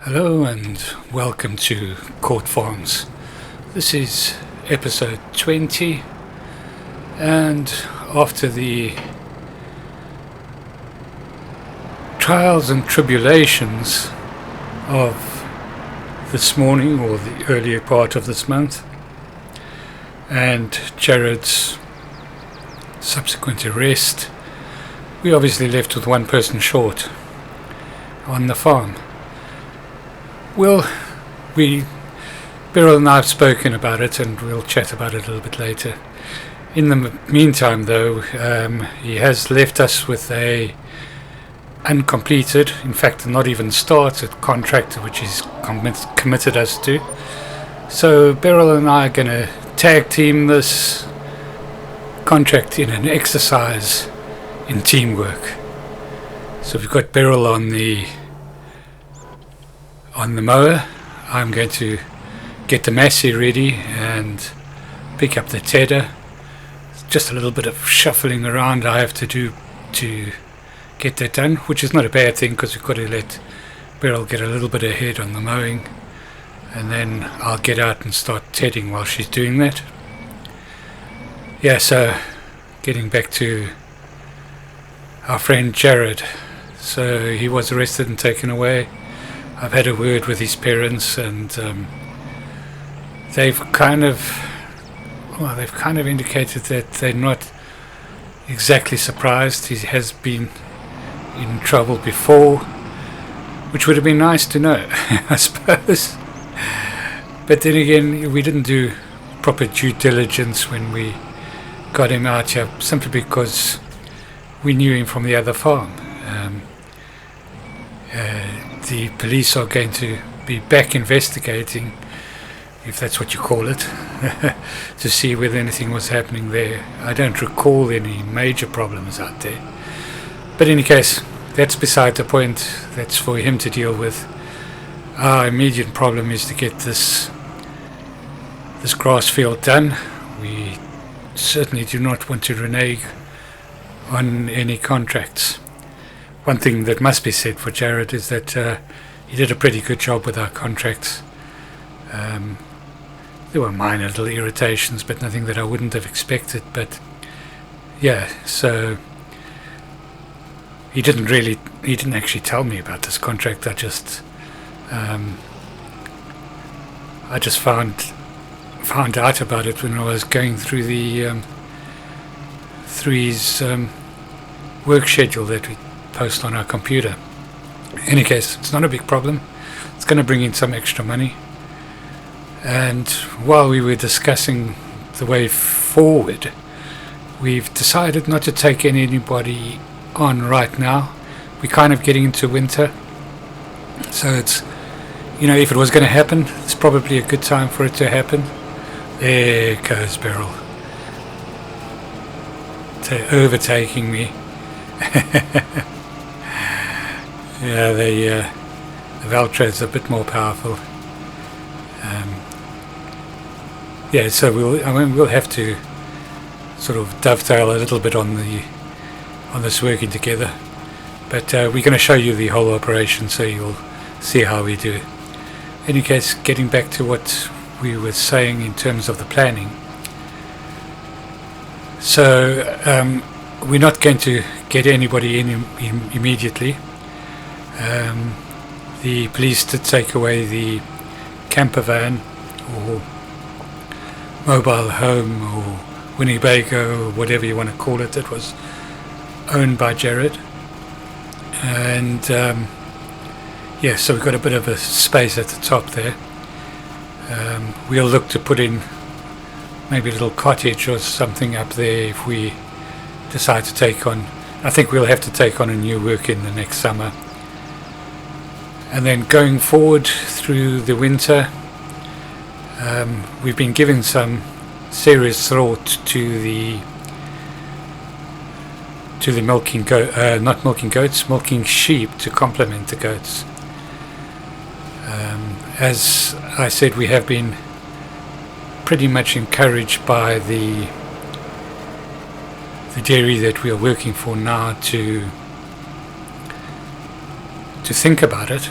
Hello and welcome to Court Farms. This is episode 20, and after the trials and tribulations of this morning or the earlier part of this month and Jared's subsequent arrest, we obviously left with one person short on the farm. Well, Beryl and I have spoken about it, and we'll chat about it a little bit later. In the meantime, though, he has left us with a uncompleted, in fact, not even started contract, which he's committed us to. So Beryl and I are going to tag team this contract in an exercise in teamwork. So we've got Beryl on the mower. I'm going to get the Massey ready and pick up the tedder. Just a little bit of shuffling around I have to do to get that done, which is not a bad thing because we've got to let Beryl get a little bit ahead on the mowing, and then I'll get out and start tedding while she's doing that. Yeah, so getting back to our friend Jared. So he was arrested and taken away. I've had a word with his parents, and they've kind of indicated that they're not exactly surprised. He has been in trouble before, which would have been nice to know, I suppose. But then again, we didn't do proper due diligence when we got him out here, simply because we knew him from the other farm. The police are going to be back investigating, if that's what you call it, to see whether anything was happening there. I don't recall any major problems out there. But in any case, that's beside the point. That's for him to deal with. Our immediate problem is to get this grass field done. We certainly do not want to renege on any contracts. One thing that must be said for Jared is that he did a pretty good job with our contracts. There were minor little irritations, but nothing that I wouldn't have expected. But yeah, so he didn't actually tell me about this contract. I just found out about it when I was going through his work schedule that we post on our computer. In any case, it's not a big problem. It's going to bring in some extra money. And while we were discussing the way forward, we've decided not to take anybody on right now. We're kind of getting into winter, so it's, if it was going to happen, it's probably a good time for it to happen. There goes Beryl, overtaking me. Yeah, the Valtra's a bit more powerful. So we'll have to sort of dovetail a little bit on this working together. But we're going to show you the whole operation, so you'll see how we do it. In any case, getting back to what we were saying in terms of the planning. So we're not going to get anybody in immediately. The police did take away the camper van or mobile home or Winnebago or whatever you want to call it that was owned by Jared. And so we've got a bit of a space at the top there. We'll look to put in maybe a little cottage or something up there if we decide to take on. I think we'll have to take on a new work in the next summer. And then going forward through the winter, we've been giving some serious thought to the milking milking sheep to complement the goats. As I said, we have been pretty much encouraged by the dairy that we are working for now to think about it.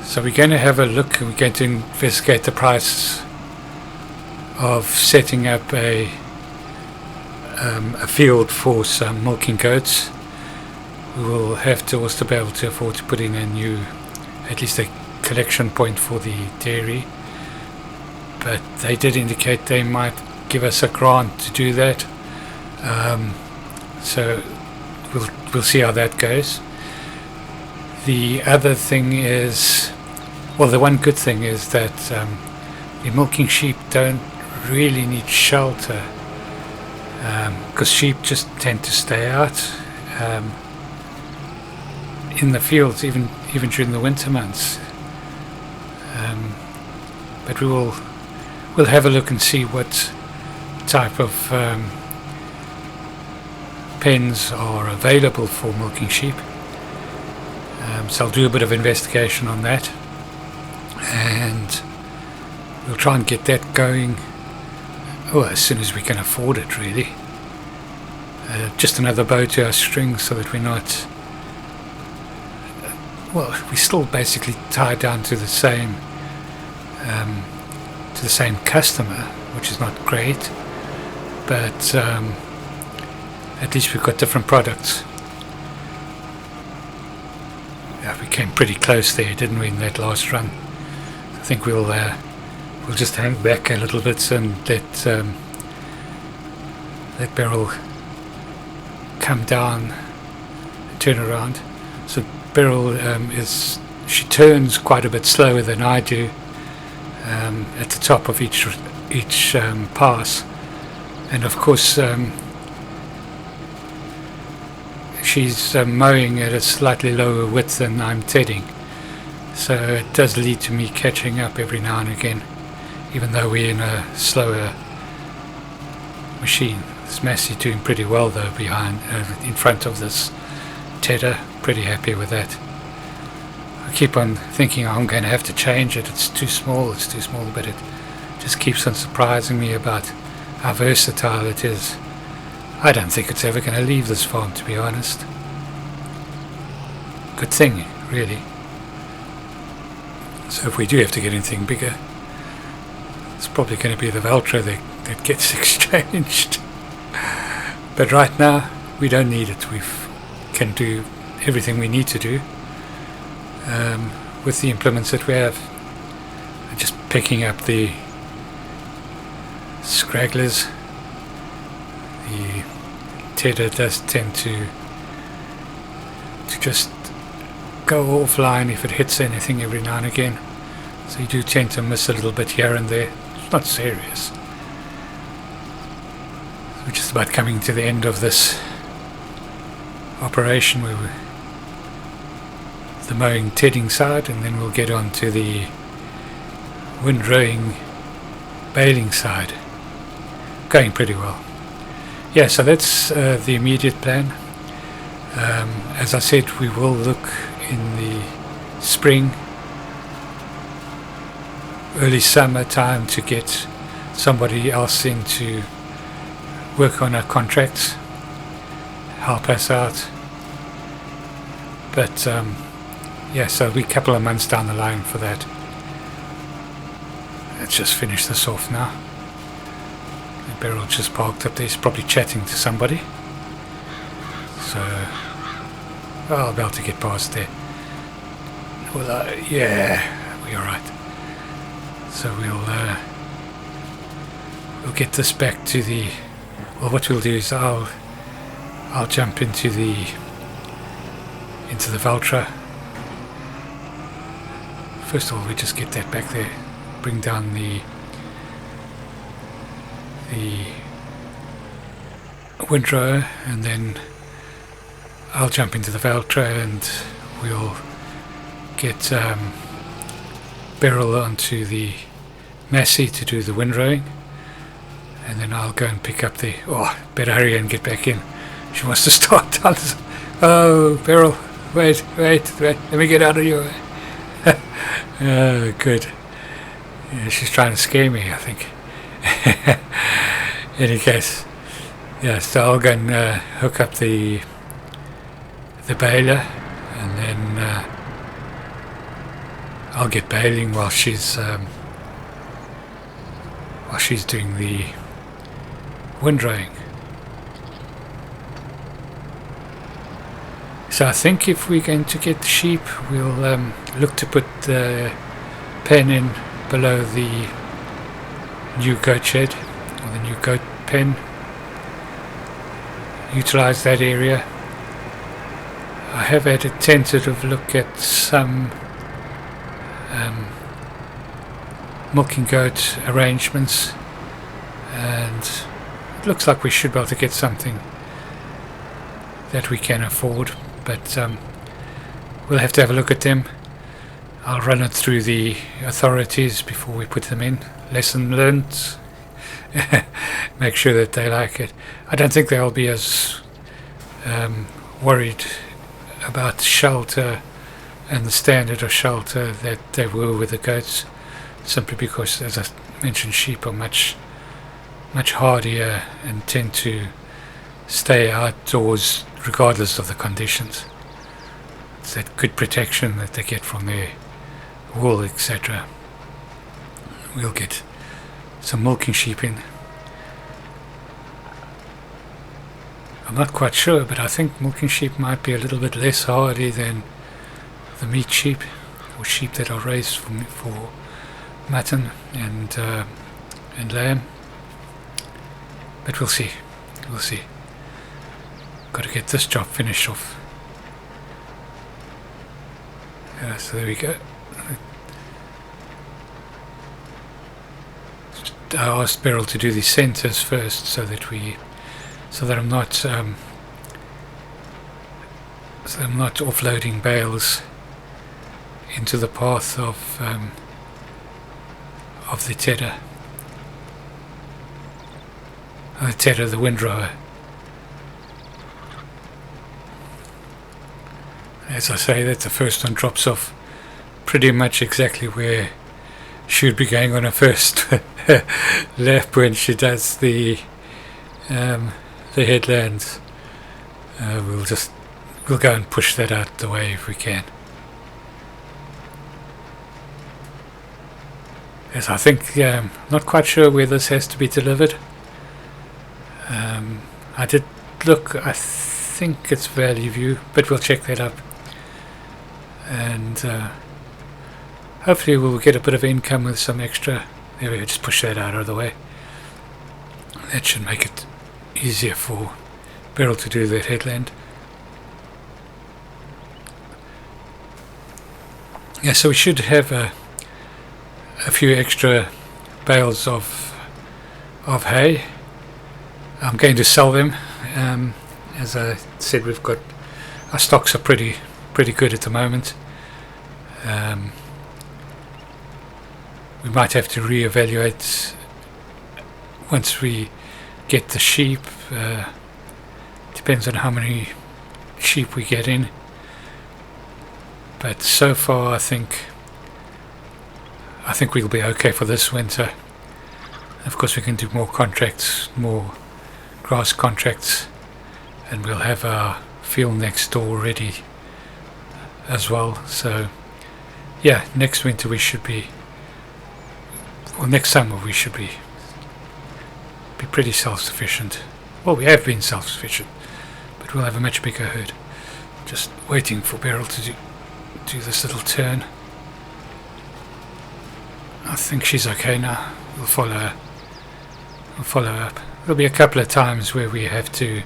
So we're going to have a look, and we're going to investigate the price of setting up a field for some milking goats. We will have to also be able to afford to put in a new, at least a collection point for the dairy, but they did indicate they might give us a grant to do that, so we'll see how that goes. The other thing is, well, the one good thing is that the milking sheep don't really need shelter, because sheep just tend to stay out in the fields even during the winter months. But we'll have a look and see what type of pens are available for milking sheep. So I'll do a bit of investigation on that, and we'll try and get that going as soon as we can afford it, really. Just another bow to our string, so that we're not, we're still basically tied down to the same customer, which is not great, but at least we've got different products. Yeah, we came pretty close there, didn't we, in that last run? I think we'll just hang back a little bit and let Beryl come down and turn around. So Beryl she turns quite a bit slower than I do at the top of each pass, and of course she's mowing at a slightly lower width than I'm tedding, so it does lead to me catching up every now and again, even though we're in a slower machine. This Massey's doing pretty well though in front of this tedder. Pretty happy with that. I keep on thinking I'm going to have to change it. It's too small, but it just keeps on surprising me about how versatile it is. I don't think it's ever going to leave this farm, to be honest. Good thing, really. So if we do have to get anything bigger, it's probably going to be the Valtra that gets exchanged. But right now, we don't need it. We can do everything we need to do with the implements that we have. I'm just picking up the scragglers. The tedder does tend to just go offline if it hits anything every now and again, so you do tend to miss a little bit here and there. It's not serious. We're just about coming to the end of this operation, where we're the mowing tedding side, and then we'll get on to the windrowing baling side. Going pretty well. Yeah, so that's the immediate plan. As I said, we will look in the spring, early summer time, to get somebody else in to work on our contracts, help us out. But yeah, so we're a couple of months down the line for that. Let's just finish this off now. Beryl just parked up there. He's probably chatting to somebody. So I'll be able to get past there. Well, yeah, we're alright. So we'll get this back to the. Well, what we'll do is I'll jump into the Valtra. First of all, we just get that back there. Bring down the windrower, and then I'll jump into the Valtra and we'll get Beryl onto the Massey to do the windrowing, and then I'll go and pick up the. Oh, better hurry and get back in. She wants to start down. Oh, Beryl, wait, let me get out of your way. Oh, good. Yeah, she's trying to scare me, I think. In any case, yeah, so I'll go and hook up the baler, and then I'll get baling while she's doing the windrowing. So I think if we're going to get the sheep, we'll look to put the pen in below the new goat shed, or the new goat pen. Utilize that area. I have had a tentative look at some milking goat arrangements, and it looks like we should be able to get something that we can afford, but we'll have to have a look at them. I'll run it through the authorities before we put them in. Lesson learned. Make sure that they like it. I don't think they'll be as worried about shelter and the standard of shelter that they were with the goats, simply because, as I mentioned, sheep are much hardier and tend to stay outdoors regardless of the conditions. It's that good protection that they get from their wool, etc. We'll get some milking sheep in. I'm not quite sure, but I think milking sheep might be a little bit less hardy than the meat sheep, or sheep that are raised for mutton and lamb. But we'll see. Got to get this job finished off. So there we go. I asked Beryl to do the centers first, so that I'm not offloading bales into the path of the tedder. The tedder, the windrower. As I say, that the first one drops off pretty much exactly where she would be going on her first lap when she does the headlands. We'll go and push that out the way if we can. Yes, I think not quite sure where this has to be delivered. I did look. I think it's Valley View, but we'll check that up. And hopefully we'll get a bit of income with some extra. There we go, just push that out of the way. That should make it easier for Beryl to do that headland. Yeah, so we should have a few extra bales of hay. I'm going to sell them. As I said, we've got our stocks are pretty good at the moment. We might have to reevaluate once we get the sheep. Depends on how many sheep we get in. But so far, I think we'll be okay for this winter. Of course, we can do more contracts, more grass contracts, and we'll have our field next door ready as well. So yeah, next winter we should be, or next summer we should be pretty self-sufficient. Well, we have been self-sufficient, but we'll have a much bigger herd. Just waiting for Beryl to do this little turn. I think she's okay now. We'll follow her. We'll follow up. There'll be a couple of times where we have to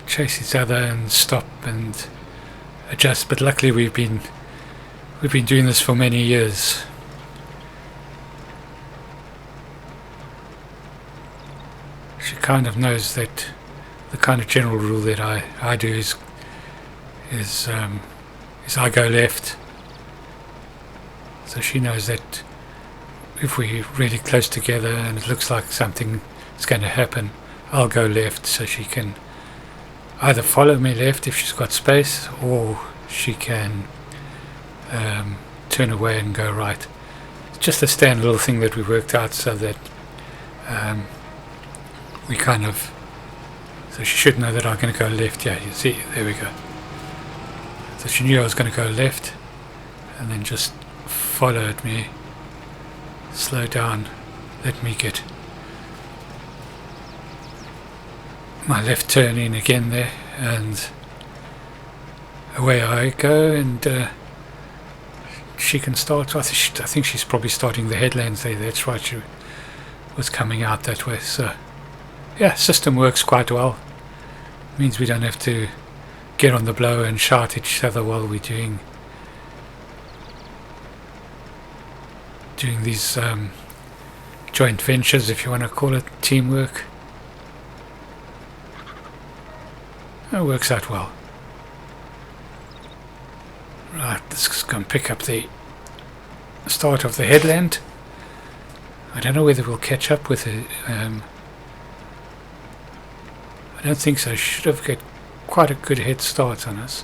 chase each other and stop and adjust, but luckily we've been doing this for many years. She kind of knows that the kind of general rule that I do is I go left. So she knows that if we're really close together and it looks like something is going to happen, I'll go left, so she can either follow me left if she's got space, or she can turn away and go right. It's just a standard little thing that we worked out, so that we kind of, so she should know that I'm going to go left. Yeah, you see, there we go. So she knew I was going to go left, and then just followed me, slow down, let me get my left turn in again there, and away I go, and she can start. I think she's probably starting the headlands there. That's right, she was coming out that way. So yeah, system works quite well. Means we don't have to get on the blow and shout at each other while we're doing these joint ventures, if you want to call it, teamwork. It works out well. Right, let's go and pick up the start of the headland. I don't know whether we'll catch up with it. I don't think so. Should have got quite a good head start on us.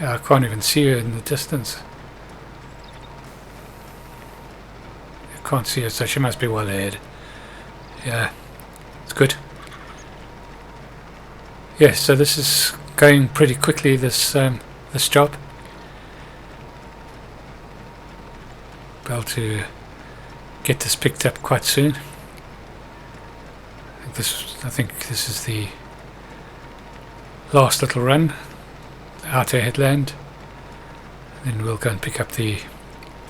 Yeah, I can't even see her in the distance. I can't see her, so she must be well ahead. Yeah, it's good. Yeah, so this is going pretty quickly, this job. Be able to get this picked up quite soon. I think this is the last little run, the outer headland. Then we'll go and pick up the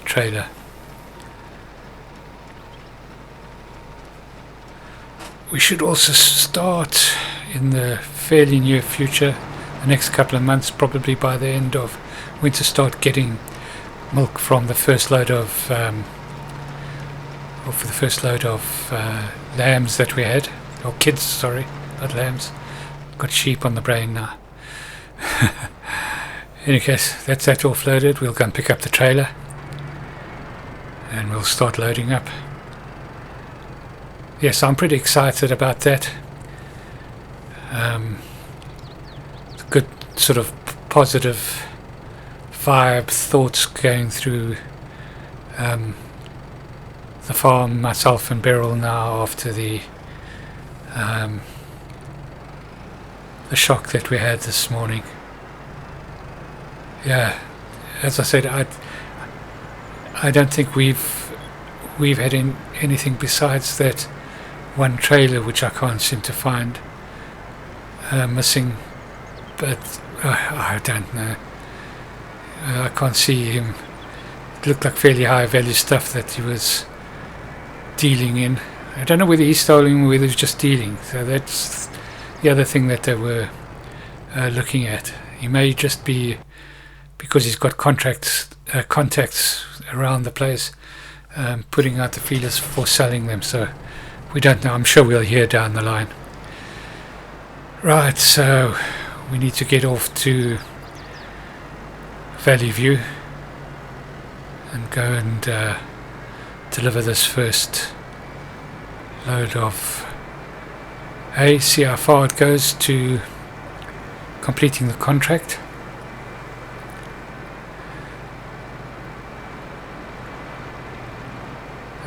trailer. We should also start in the fairly near future, the next couple of months, probably by the end of winter, start getting milk from the first load of lambs that we had, or kids, sorry, not lambs. Got sheep on the brain now. In any case, that's that offloaded. We'll go and pick up the trailer and we'll start loading up. Yes, I'm pretty excited about that. Good sort of positive vibe, thoughts going through the farm, myself and Beryl now, after the shock that we had this morning. Yeah, as I said, I don't think we've had anything besides that one trailer, which I can't seem to find, missing, but I don't know. I can't see him. It looked like fairly high value stuff that he was dealing in. I don't know whether he's stealing or whether he's just dealing. So that's the other thing that they were looking at. He may just be, because he's got contacts around the place, putting out the feelers for selling them. So we don't know. I'm sure we'll hear down the line. Right, so we need to get off to Valley View and go and deliver this first load of hay, see how far it goes to completing the contract.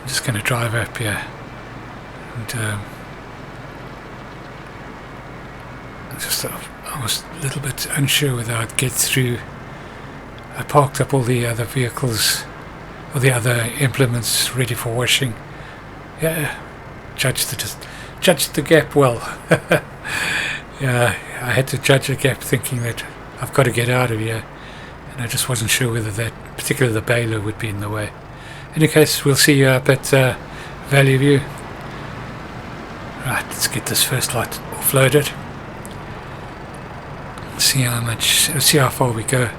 I'm just going to drive up here and I was a little bit unsure whether I'd get through. I parked up all the other vehicles or the other implements ready for washing. Yeah, judged the gap well. Yeah, I had to judge the gap, thinking that I've got to get out of here, and I just wasn't sure whether that, particularly the baler, would be in the way. In any case, we'll see you up at Valley View. Right, let's get this first lot offloaded. See how far we go.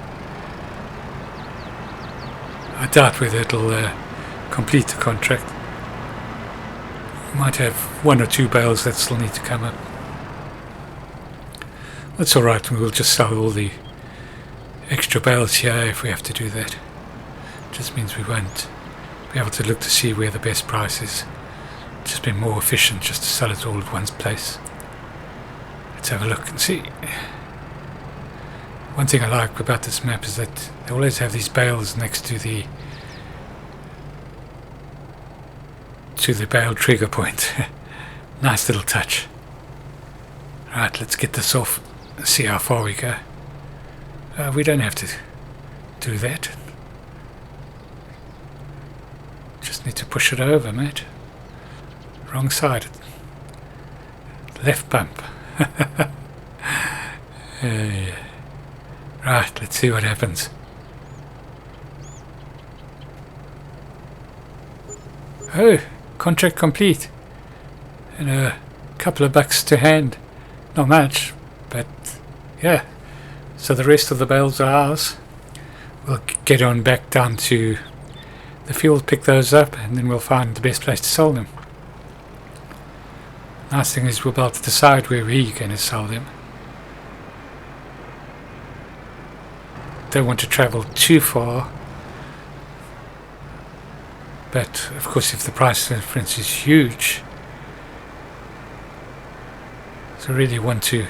I doubt whether it'll complete the contract. We might have one or two bales that still need to come up. That's alright, we'll just sell all the extra bales here if we have to do that. Just means we won't be able to look to see where the best price is. Just be more efficient just to sell it all at one place. Let's have a look and see. One thing I like about this map is that they always have these bales next to the bale trigger point. Nice little touch. Right, let's get this off see how far we go. We don't have to do that. Just need to push it over, mate. Wrong side. Left bump. Yeah. Right, let's see what happens. Oh, contract complete. And a couple of bucks to hand. Not much, but yeah. So the rest of the bales are ours. We'll get on back down to the field, pick those up, and then we'll find the best place to sell them. Nice thing is we'll be able to decide where we're going to sell them. Don't want to travel too far, but of course if the price difference is huge, so really want to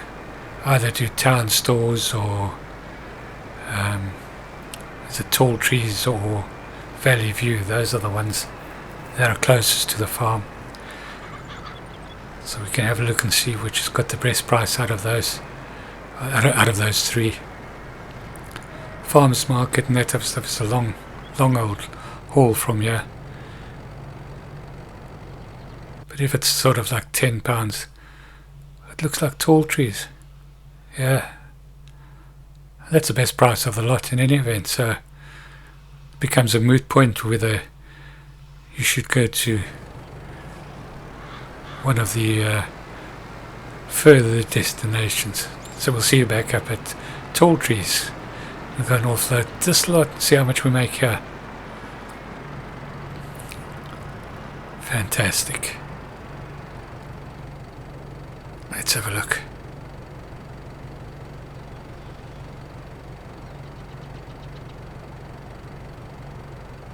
either do town stores or is it Tall Trees or Valley View. Those are the ones that are closest to the farm, so we can have a look and see which has got the best price out of those three. Farmers market and that type of stuff is a long old haul from here, but if it's sort of like £10, it looks like Tall Trees. Yeah, that's the best price of the lot in any event, so it becomes a moot point whether you should go to one of the further destinations. So we'll see you back up at Tall Trees. We'll go and offload this lot and see how much we make here. Fantastic. Let's have a look.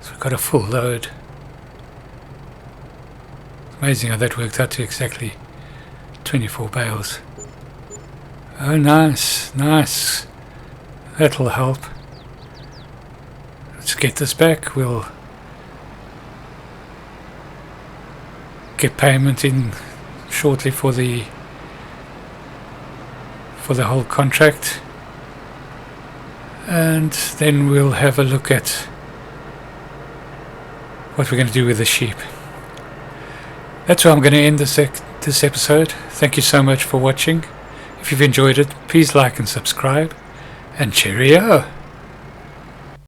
So we've got a full load. It's amazing how that worked out to exactly 24 bales. Oh, nice, nice. That'll help. Let's get this back. We'll get payment in shortly for the whole contract, and then we'll have a look at what we're going to do with the sheep. That's where I'm going to end this episode. Thank you so much for watching. If you've enjoyed it, please like and subscribe, and cheerio!